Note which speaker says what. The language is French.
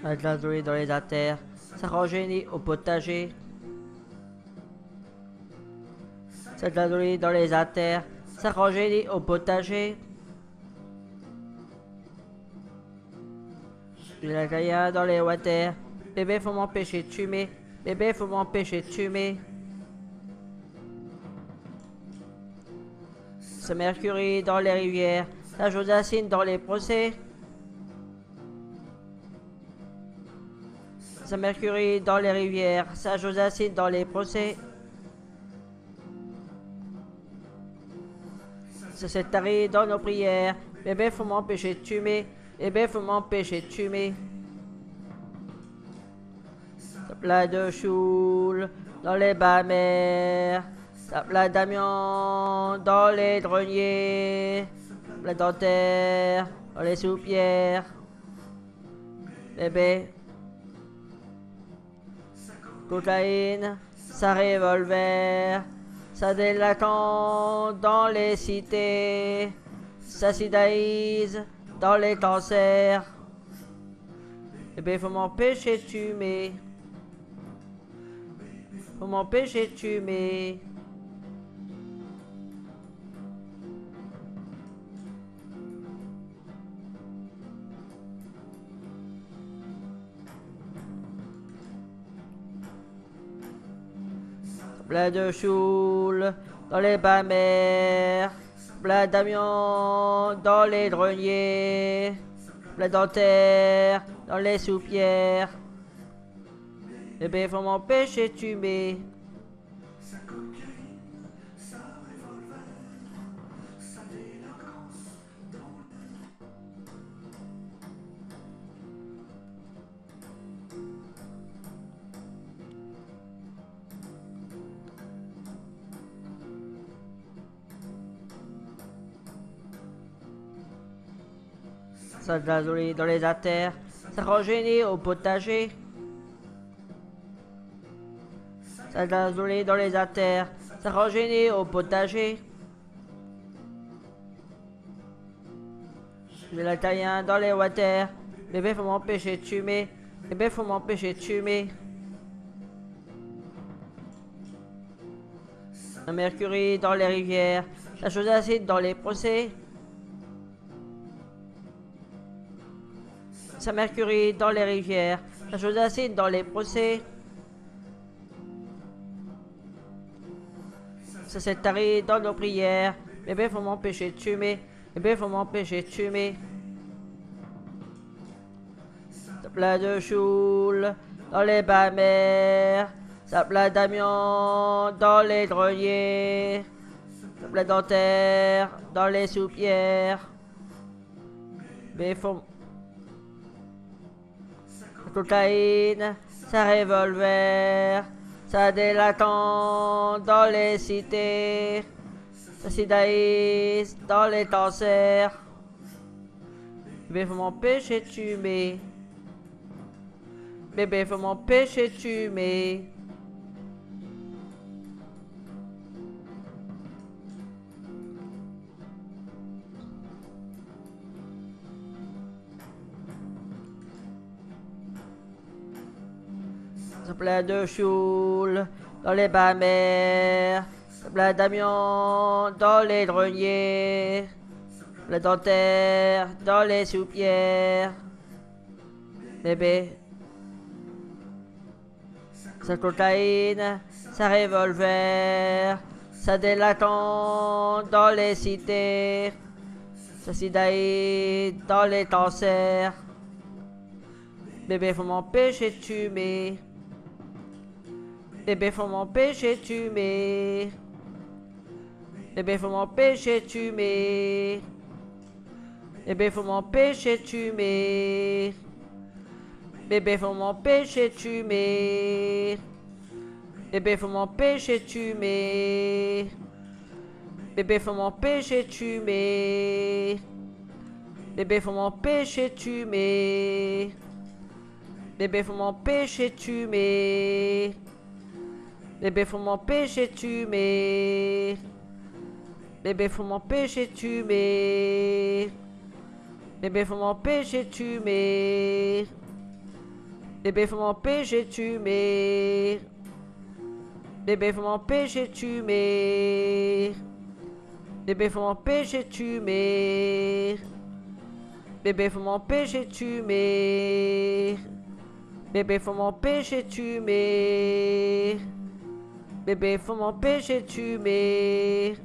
Speaker 1: de la douille dans les artères, ça rajeunit au potager. C'est de la douille dans les artères, ça rajeunit au potager. J'ai la gaillard dans les water, bébé faut m'empêcher de fumer, bébé faut m'empêcher de fumer. C'est Mercury dans les rivières, la Josacine dans les procès. C'est Mercury dans les rivières, sa Josacine dans les procès. C'est cette tarée dans nos prières, bébé faut m'empêcher de fumer, bébé faut m'empêcher de fumer. Ça plein de choule dans les bas-mers, ça plein d'amiante dans les greniers, plein dentaire dans les soupières. Bébé, cocaïne, ça revolver, ça délinquant dans les cités, ça sidaïse dans les cancers. Bébé, faut m'empêcher de fumer. Faut m'empêcher de fumer. Plein de choule dans les bas-mers, plein d'amiante dans les greniers, plein dentaire dans les soupières. Bébé, faut m'empêcher de fumer. Ça de la douille dans les artères, ça rajeunit au potager. Ça de la douille dans les artères, ça rajeunit au potager. J'ai l'italien dans les water, bébé faut m'empêcher de fumer, bébé faut m'empêcher de fumer. Un Mercury dans les rivières, la chose acide dans les procès. Ça Mercury dans les rivières, la chose acide dans les procès. Ça cette tarée dans nos prières, bébé faut m'empêcher de fumer, bébé faut m'empêcher de fumer. Ça plein de choule dans les bas-mers, ça plein d'amiante dans les greniers, ça plein dentaire dans les soupières. Bébé faut cocaïne, ça revolver, ça délinquant dans les cités, ça sidaïse dans les cancers. Bébé faut m'empêcher de fumer. Bébé faut m'empêcher de fumer. Ça plein de choule dans les bas-mers, ça plein d'amiante dans les greniers, plein dentaire dans les soupières. Bébé, ça cocaïne, ça revolver, ça délinquant dans les cités, ça sidaïde dans les cancers. Bébé faut m'empêcher de fumer. Bébé faut m'empêcher de fumer. Bébé faut m'empêcher de fumer. Bébé faut m'empêcher de fumer. Bébé faut m'empêcher de fumer. Bébé faut m'empêcher de fumer. Bébé faut m'empêcher de fumer. Bébé faut m'empêcher de fumer. Bébé faut m'empêcher de fumer. Bébé faut m'empêcher de fumer. Bébé faut m'empêcher de fumer. Bébé faut m'empêcher de fumer. Bébé, faut m'empêcher de tuer. Bébé, faut m'empêcher de tuer. Bébé, faut m'empêcher de tuer. Bébé, faut m'empêcher de tuer. Bébé, faut m'empêcher de tuer. Bébé, faut m'empêcher de tuer.